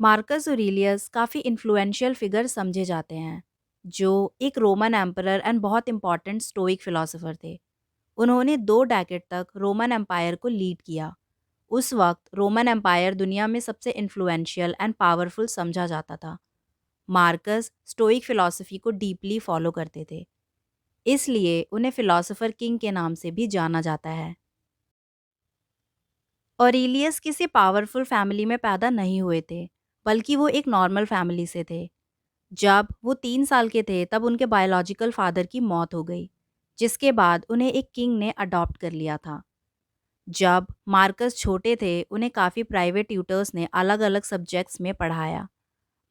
Marcus Aurelius काफ़ी influential figure समझे जाते हैं, जो एक रोमन एम्परर एंड बहुत इंपॉर्टेंट स्टोइक फिलोसोफर थे। उन्होंने 2 डेकेड तक रोमन एम्पायर को लीड किया। उस वक्त रोमन एम्पायर दुनिया में सबसे इन्फ्लुएंशियल एंड पावरफुल समझा जाता था। मार्कस स्टोइक फिलॉसफी को डीपली फॉलो करते थे, इसलिए उन्हें फिलोसोफर किंग के नाम से भी जाना जाता है। ऑरेलियस किसी पावरफुल फैमिली में पैदा नहीं हुए थे, बल्कि वो एक नॉर्मल फैमिली से थे। जब वो 3 साल के थे तब उनके बायोलॉजिकल फादर की मौत हो गई, जिसके बाद उन्हें एक किंग ने अडॉप्ट कर लिया था। जब मार्कस छोटे थे उन्हें काफ़ी प्राइवेट ट्यूटर्स ने अलग अलग सब्जेक्ट्स में पढ़ाया,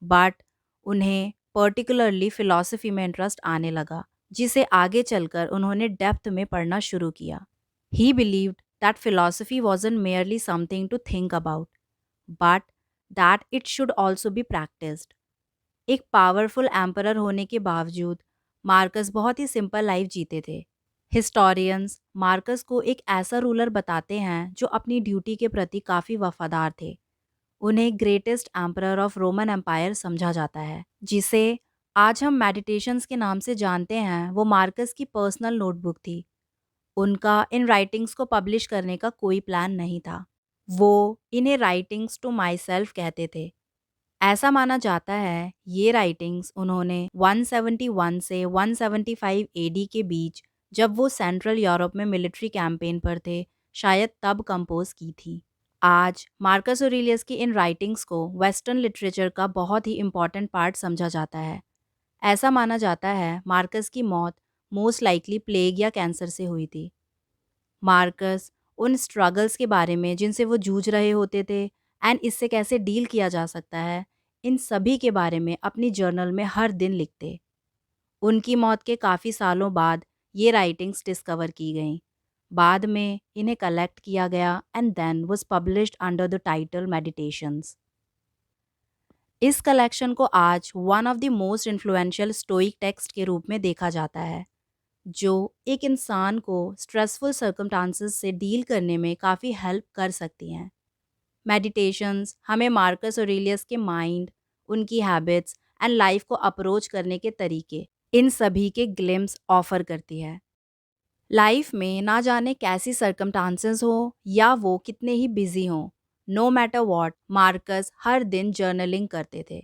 बट उन्हें पर्टिकुलरली फ़िलॉसफी में इंटरेस्ट आने लगा, जिसे आगे चलकर उन्होंने डेप्थ में पढ़ना शुरू किया। ही believed that philosophy wasn't merely something to think about, but that it should also be practiced. एक पावरफुल एम्परर होने के बावजूद मार्कस बहुत ही सिंपल लाइफ जीते थे। हिस्टोरियंस मार्कस को एक ऐसा रूलर बताते हैं जो अपनी ड्यूटी के प्रति काफ़ी वफादार थे। उन्हें greatest emperor of Roman empire समझा जाता है, जिसे आज हम मेडिटेशंस के नाम से जानते हैं। वो मार्कस की पर्सनल नोटबुक थी। उनका इन राइटिंग्स को पब्लिश करने का कोई प्लान नहीं था। वो इन्हें राइटिंग्स टू माई सेल्फ कहते थे। ऐसा माना जाता है ये राइटिंग्स उन्होंने 171 से 175 एडी के बीच, जब वो सेंट्रल यूरोप में मिलिट्री कैंपेन पर थे, शायद तब कंपोज की थी। आज मार्कस ऑरेलियस की इन राइटिंग्स को वेस्टर्न लिटरेचर का बहुत ही इम्पॉर्टेंट पार्ट समझा जाता है। ऐसा माना जाता है मार्कस की मौत मोस्ट लाइकली प्लेग या कैंसर से हुई थी। मार्कस उन स्ट्रगल्स के बारे में जिनसे वो जूझ रहे होते थे एंड इससे कैसे डील किया जा सकता है, इन सभी के बारे में अपनी जर्नल में हर दिन लिखते। उनकी मौत के काफ़ी सालों बाद ये राइटिंग्स डिस्कवर की गईं। बाद में इन्हें कलेक्ट किया गया and then was published under the title meditations. इस कलेक्शन को आज one of the most influential stoic text के रूप में देखा जाता है, जो एक इंसान को स्ट्रेसफुल सर्कमस्टांसेस से डील करने में काफ़ी हेल्प कर सकती हैं। मेडिटेशंस हमें मार्कस ऑरेलियस के माइंड, उनकी हैबिट्स एंड लाइफ को अप्रोच करने के तरीके, इन सभी के ग्लिम्स ऑफर करती है। लाइफ में ना जाने कैसी सर्कमस्टांसेस हो या वो कितने ही बिजी हों, नो मैटर व्हाट, मार्कस हर दिन जर्नलिंग करते थे।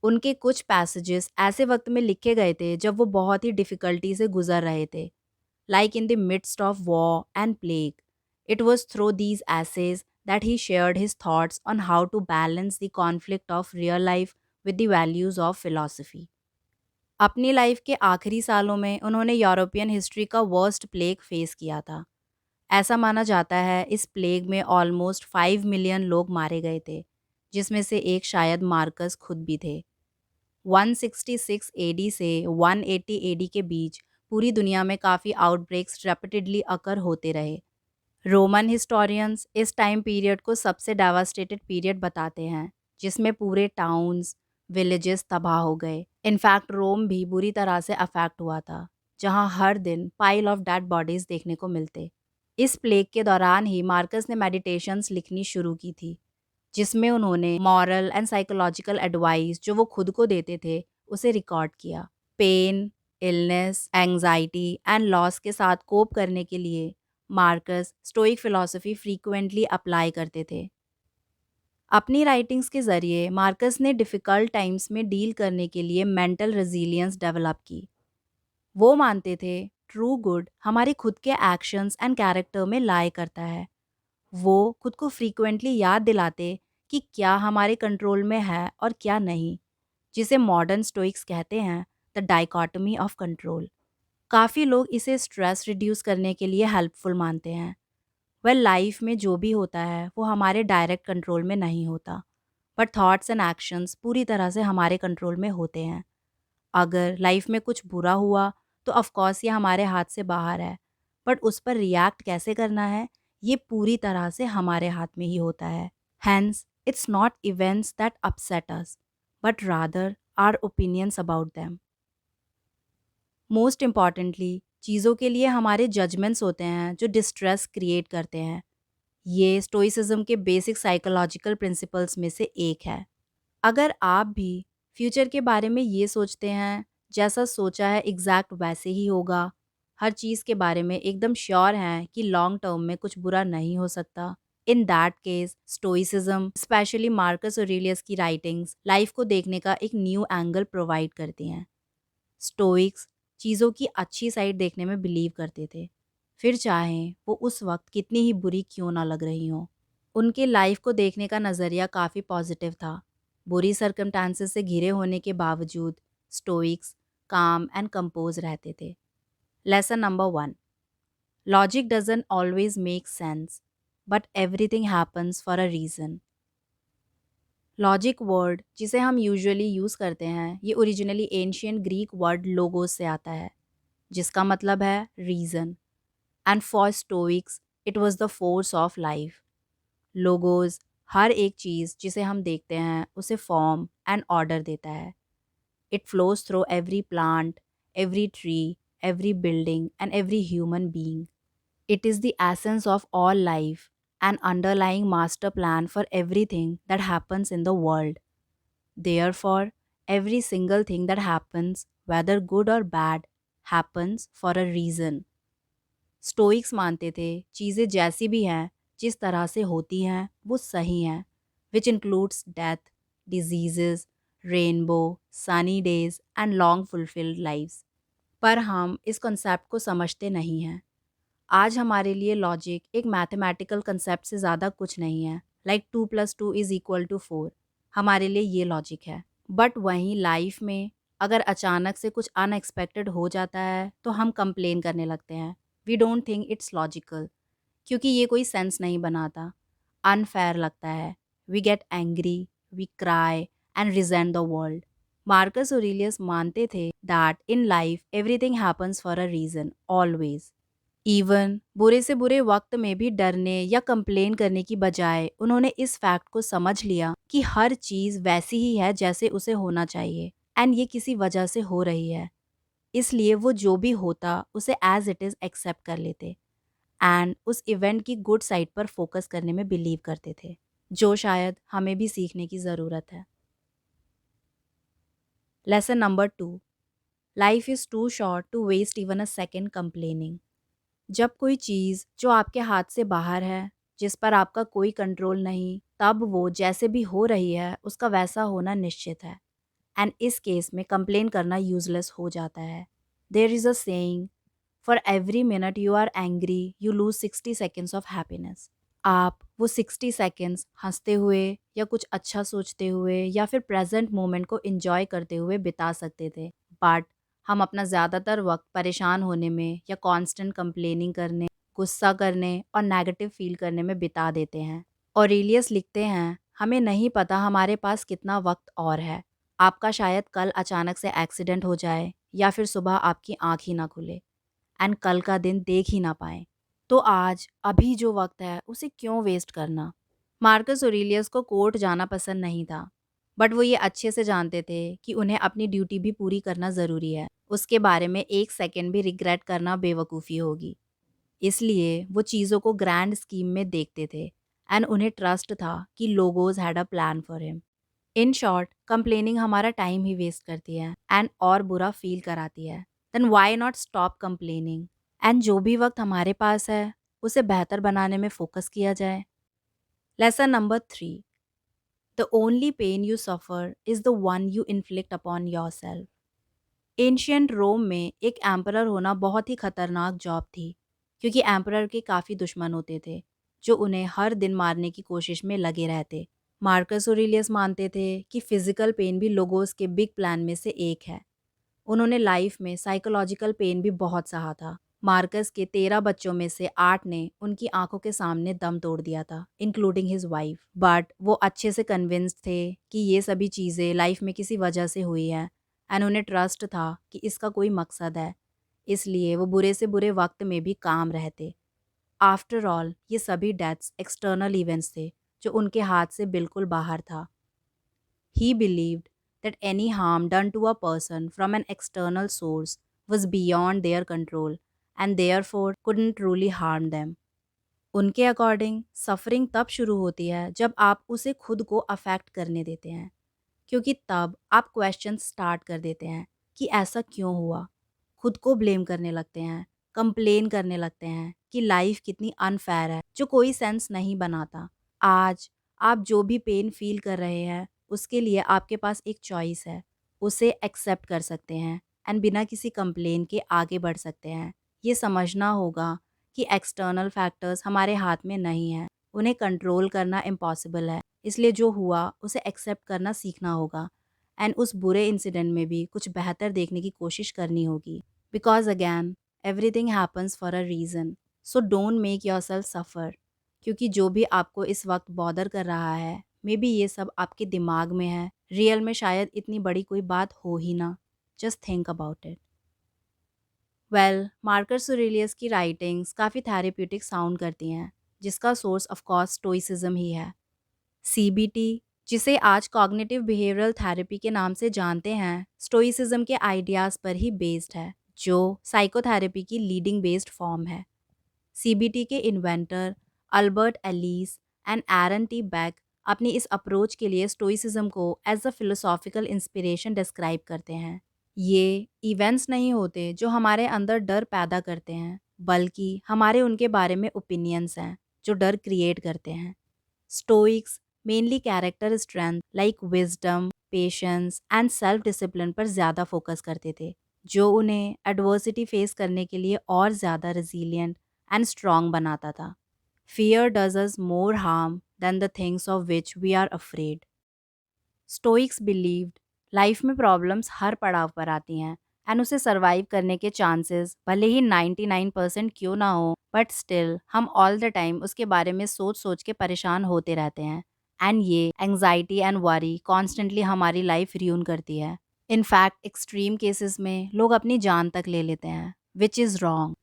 उनके कुछ पैसेजेस ऐसे वक्त में लिखे गए थे जब वो बहुत ही डिफ़िकल्टी से गुजर रहे थे, like in the midst of war and plague. It was through these essays that he shared his thoughts on how to balance the conflict of real life with the values of philosophy. अपनी life के आखिरी सालों में उन्होंने European history का worst plague face किया था। ऐसा माना जाता है इस प्लेग में ऑलमोस्ट 5 मिलियन लोग मारे गए थे, जिसमें से एक शायद मार्कस खुद भी थे। 166 एडी से 180 एडी के बीच पूरी दुनिया में काफ़ी आउटब्रेक्स रेपिटेडली अकर होते रहे। रोमन हिस्टोरियंस इस टाइम पीरियड को सबसे डेवास्टेटेड पीरियड बताते हैं, जिसमें पूरे टाउन्स, विलेजेस तबाह हो गए। इनफैक्ट रोम भी बुरी तरह से अफेक्ट हुआ था, जहां हर दिन पाइल ऑफ डेड बॉडीज देखने को मिलते। इस प्लेग के दौरान ही मार्कस ने मेडिटेशंस लिखनी शुरू की थी, जिसमें उन्होंने मॉरल एंड साइकोलॉजिकल एडवाइस जो वो खुद को देते थे, उसे रिकॉर्ड किया। Pain, illness, anxiety and loss के साथ कोप करने के लिए Marcus stoic philosophy frequently apply करते थे। अपनी राइटिंग्स के ज़रिए मार्कस ने डिफ़िकल्ट टाइम्स में डील करने के लिए मेंटल रेजिलियंस डेवलप की। वो मानते थे ट्रू गुड हमारे खुद के एक्शंस एंड कैरेक्टर में लाई करता है। वो खुद को फ्रीक्वेंटली याद दिलाते कि क्या हमारे कंट्रोल में है और क्या नहीं, जिसे मॉडर्न स्टोइक्स कहते हैं द डाइकोटमी ऑफ कंट्रोल। काफ़ी लोग इसे स्ट्रेस रिड्यूस करने के लिए हेल्पफुल मानते हैं। वेल लाइफ में जो भी होता है वो हमारे डायरेक्ट कंट्रोल में नहीं होता, बट थॉट्स एंड एक्शंस पूरी तरह से हमारे कंट्रोल में होते हैं। अगर लाइफ में कुछ बुरा हुआ तो ऑफ कोर्स ये हमारे हाथ से बाहर है, बट उस पर रिएक्ट कैसे करना है ये पूरी तरह से हमारे हाथ में ही होता है। Hence it's not events that upset us, but rather our opinions about them. Most importantly चीज़ों के लिए हमारे जजमेंट्स होते हैं जो डिस्ट्रेस क्रिएट करते हैं। ये स्टोइसिज्म के बेसिक साइकोलॉजिकल प्रिंसिपल्स में से एक है। अगर आप भी फ्यूचर के बारे में ये सोचते हैं, जैसा सोचा है एग्जैक्ट वैसे ही होगा, हर चीज़ के बारे में एकदम श्योर हैं कि लॉन्ग टर्म में कुछ बुरा नहीं हो सकता, in that case stoicism, specially Marcus Aurelius की राइटिंग्स, लाइफ को देखने का एक न्यू एंगल प्रोवाइड करती हैं। स्टोइक्स चीज़ों की अच्छी साइड देखने में बिलीव करते थे, फिर चाहें वो उस वक्त कितनी ही बुरी क्यों ना लग रही हों। उनके लाइफ को देखने का नज़रिया काफ़ी पॉजिटिव था। बुरी सर्कमस्टांसेस से घिरे होने के बावजूद स्टोइक्स काम एंड कंपोज रहते थे। Lesson number 1, logic doesn't always make sense, but everything happens for a reason. Logic word जिसे हम यूजुअली यूज़ करते हैं, ये originally ancient Greek word logos से आता है, जिसका मतलब है reason. And for Stoics it was the force of life. Logos हर एक चीज़ जिसे हम देखते हैं उसे फॉर्म एंड ऑर्डर देता है। It flows through every plant, every tree, every building and every human being. It is the essence of all life, an underlying master plan for everything that happens in the world. Therefore, every single thing that happens, whether good or bad, happens for a reason. Stoics मानते थे चीज़ें जैसी भी हैं, जिस तरह से होती हैं वो सही हैं, which includes death, diseases, rainbow, Sunny days and long fulfilled lives. पर हम इस कॉन्सेप्ट को समझते नहीं हैं। आज हमारे लिए लॉजिक एक मैथमेटिकल कंसेप्ट से ज़्यादा कुछ नहीं है, लाइक 2+2=4। हमारे लिए ये लॉजिक है। बट वहीं लाइफ में अगर अचानक से कुछ अनएक्सपेक्टेड हो जाता है तो हम कंप्लेन करने लगते हैं, we don't think it's logical, क्योंकि ये कोई सेंस नहीं बनाता, अनफेयर लगता है। We get angry, we cry and resent the world. Marcus Aurelius मानते थे that in life everything happens for a reason always. Even बुरे से बुरे वक्त में भी डरने या कंप्लेन करने की बजाय उन्होंने इस फैक्ट को समझ लिया कि हर चीज़ वैसी ही है जैसे उसे होना चाहिए, एंड ये किसी वजह से हो रही है। इसलिए वो जो भी होता उसे एज इट इज़ एक्सेप्ट कर लेते एंड उस इवेंट की गुड साइड पर फोकस करने में बिलीव करते थे, जो शायद हमें भी सीखने की ज़रूरत है। Lesson number 2, life is too short to waste even a second complaining. जब कोई चीज़ जो आपके हाथ से बाहर है, जिस पर आपका कोई कंट्रोल नहीं, तब वो जैसे भी हो रही है उसका वैसा होना निश्चित है, एंड इस केस में कंप्लेन करना यूजलेस हो जाता है। There is a saying, for every minute you are angry you lose 60 seconds of happiness. आप वो 60 सेकेंड्स हंसते हुए या कुछ अच्छा सोचते हुए या फिर प्रेजेंट मोमेंट को एंजॉय करते हुए बिता सकते थे, बट हम अपना ज़्यादातर वक्त परेशान होने में या कांस्टेंट कंप्लेनिंग करने, गुस्सा करने और नेगेटिव फील करने में बिता देते हैं। ऑरेलियस लिखते हैं, हमें नहीं पता हमारे पास कितना वक्त और है। आपका शायद कल अचानक से एक्सीडेंट हो जाए या फिर सुबह आपकी आँख ही ना खुले एंड कल का दिन देख ही ना पाएँ। तो आज अभी जो वक्त है उसे क्यों वेस्ट करना? मार्कस ऑरेलियस को कोर्ट जाना पसंद नहीं था, बट वो ये अच्छे से जानते थे कि उन्हें अपनी ड्यूटी भी पूरी करना ज़रूरी है। उसके बारे में एक सेकंड भी रिग्रेट करना बेवकूफ़ी होगी। इसलिए वो चीज़ों को ग्रैंड स्कीम में देखते थे एंड उन्हें ट्रस्ट था कि logos had a plan for him. In short, complaining हमारा टाइम ही वेस्ट करती है एंड और बुरा फील कराती है। Then why not stop complaining, and जो भी वक्त हमारे पास है उसे बेहतर बनाने में फोकस किया जाए। Lesson number 3, the only pain you suffer is the one you inflict upon yourself. Ancient Rome में एक एम्परर होना बहुत ही खतरनाक जॉब थी, क्योंकि एम्परर के काफ़ी दुश्मन होते थे जो उन्हें हर दिन मारने की कोशिश में लगे रहते। मार्कस ऑरेलियस मानते थे कि फिजिकल पेन भी लोगोस के बिग प्लान में से एक है। उन्होंने लाइफ में साइकोलॉजिकल पेन भी बहुत सहा था। मार्कस के 13 बच्चों में से 8 ने उनकी आंखों के सामने दम तोड़ दिया था, इंक्लूडिंग हिज वाइफ। बट वो अच्छे से कन्विंस्ड थे कि ये सभी चीज़ें लाइफ में किसी वजह से हुई हैं एंड उन्हें ट्रस्ट था कि इसका कोई मकसद है। इसलिए वो बुरे से बुरे वक्त में भी काम रहते। आफ्टर ऑल, ये सभी डेथ्स एक्सटर्नल इवेंट्स थे जो उनके हाथ से बिल्कुल बाहर था। He believed that any harm done to a person from an external source was beyond their control and therefore couldn't truly harm them. उनके अकॉर्डिंग सफरिंग तब शुरू होती है जब आप उसे खुद को अफेक्ट करने देते हैं। क्योंकि तब आप क्वेश्चन स्टार्ट कर देते हैं कि ऐसा क्यों हुआ। खुद को ब्लेम करने लगते हैं, कंप्लेन करने लगते हैं कि लाइफ कितनी अनफेयर है, जो कोई सेंस नहीं बनाता। आज आप जो भी पेन फील कर रहे हैं, उसके लिए आपके पास एक चॉइस है। उसे एक्सेप्ट कर सकते हैं एंड बिना किसी कंप्लेन के आगे बढ़ सकते हैं। ये समझना होगा कि एक्सटर्नल फैक्टर्स हमारे हाथ में नहीं है, उन्हें कंट्रोल करना इम्पॉसिबल है। इसलिए जो हुआ उसे एक्सेप्ट करना सीखना होगा एंड उस बुरे इंसिडेंट में भी कुछ बेहतर देखने की कोशिश करनी होगी। Because again everything happens for a reason, so don't make yourself suffer. क्योंकि जो भी आपको इस वक्त बॉदर कर रहा है, मे बी ये सब आपके दिमाग में है, रियल में शायद इतनी बड़ी कोई बात हो ही ना। Just think about it. Well, Marcus Aurelius की राइटिंग्स काफ़ी थेरेप्यूटिक साउंड करती हैं, जिसका सोर्स ऑफ कोर्स स्टोइसिज्म ही है। सीबीटी, जिसे आज कॉग्निटिव बिहेवियरल थेरेपी के नाम से जानते हैं, स्टोइसिज्म के आइडियाज़ पर ही बेस्ड है, जो साइकोथेरेपी की लीडिंग बेस्ड फॉर्म है। सीबीटी के inventor Albert Ellis and Aaron T Beck अपनी इस अप्रोच के लिए स्टोइसिज्म को as a philosophical inspiration describe करते हैं। ये इवेंट्स नहीं होते जो हमारे अंदर डर पैदा करते हैं, बल्कि हमारे उनके बारे में ओपिनियंस हैं जो डर क्रिएट करते हैं। Stoics mainly character strength like wisdom, patience and self discipline पर ज़्यादा फोकस करते थे, जो उन्हें एडवर्सिटी फेस करने के लिए और ज़्यादा रेजिलिएंट एंड स्ट्रॉन्ग बनाता था। Fear does us more harm than the things of which we are afraid. Stoics believed life में प्रॉब्लम्स हर पड़ाव पर आती हैं एंड उसे सरवाइव करने के चांसेस भले ही 99% क्यों ना हो, बट स्टिल हम ऑल द टाइम उसके बारे में सोच सोच के परेशान होते रहते हैं एंड ये एंग्जाइटी एंड वरी कॉन्स्टेंटली हमारी लाइफ रियून करती है। इनफैक्ट एक्सट्रीम केसेस में लोग अपनी जान तक ले लेते हैं, which is wrong.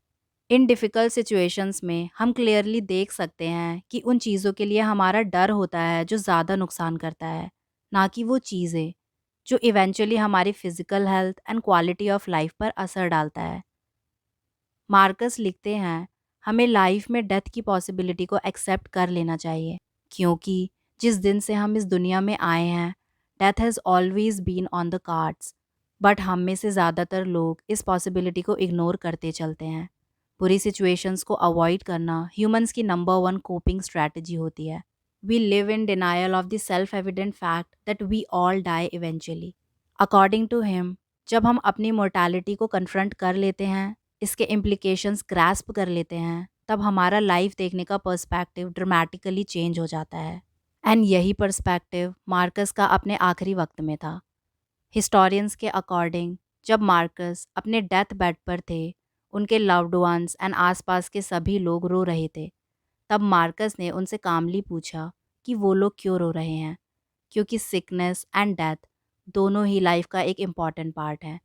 In difficult situations में हम क्लियरली देख सकते हैं कि उन चीज़ों के लिए हमारा डर होता है जो ज़्यादा नुकसान करता है, ना कि वो चीज़ें जो इवेंचुअली हमारी physical health and quality of life पर असर डालता है। मार्कस लिखते हैं, हमें लाइफ में डेथ की पॉसिबिलिटी को एक्सेप्ट कर लेना चाहिए, क्योंकि जिस दिन से हम इस दुनिया में आए हैं, death has always been on the cards. But हम में से ज़्यादातर लोग इस पॉसिबिलिटी को इग्नोर करते चलते हैं। बुरी सिचुएशंस को अवॉइड करना ह्यूमंस की नंबर वन कोपिंग स्ट्रैटेजी होती है। We live in denial of the self evident fact that we all die eventually. According to him, जब हम अपनी मोर्टालिटी को कन्फ्रंट कर लेते हैं, इसके इम्प्लीकेशंस ग्रास्प कर लेते हैं, तब हमारा लाइफ देखने का पर्सपेक्टिव ड्रामेटिकली चेंज हो जाता है। एंड यही पर्सपेक्टिव मार्कस का अपने आखिरी वक्त में था। हिस्टोरियंस के अकॉर्डिंग, जब मार्कस अपने डेथ बेड पर थे, उनके लव्ड वंस एंड आसपास के सभी लोग रो रहे थे, तब मार्कस ने उनसे कामली पूछा कि वो लोग क्यों रो रहे हैं, क्योंकि सिकनेस एंड डेथ दोनों ही लाइफ का एक इम्पॉर्टेंट पार्ट है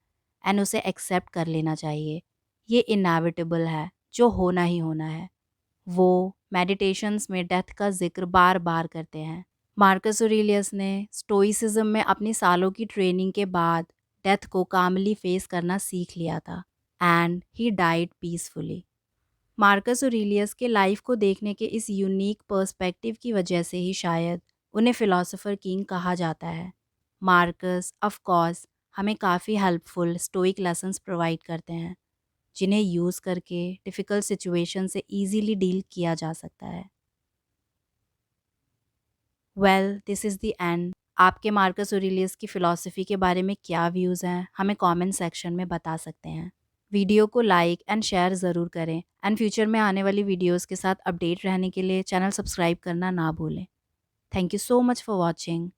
एंड उसे एक्सेप्ट कर लेना चाहिए। ये इनएविटेबल है, जो होना ही होना है। वो मेडिटेशंस में डेथ का जिक्र बार बार करते हैं। मार्कस ऑरेलियस ने स्टोइसिज्म में अपनी सालों की ट्रेनिंग के बाद डेथ को कामली फेस करना सीख लिया था and he died peacefully. Marcus Aurelius के लाइफ को देखने के इस यूनिक पर्सपेक्टिव की वजह से ही शायद उन्हें फिलोसोफर किंग कहा जाता है। मार्कस ऑफ कोर्स हमें काफ़ी हेल्पफुल स्टोइक लेसन्स प्रोवाइड करते हैं, जिन्हें यूज़ करके डिफ़िकल्ट सिचुएशन से इजीली डील किया जा सकता है। Well, this is the end. आपके मार्कस ऑरेलियस की फ़िलॉसफ़ी के बारे में क्या व्यूज़ हैं, हमें कमेंट सेक्शन में बता सकते हैं। वीडियो को लाइक एंड शेयर ज़रूर करें एंड फ्यूचर में आने वाली वीडियोज़ के साथ अपडेट रहने के लिए चैनल सब्सक्राइब करना ना भूलें। Thank you so much for watching.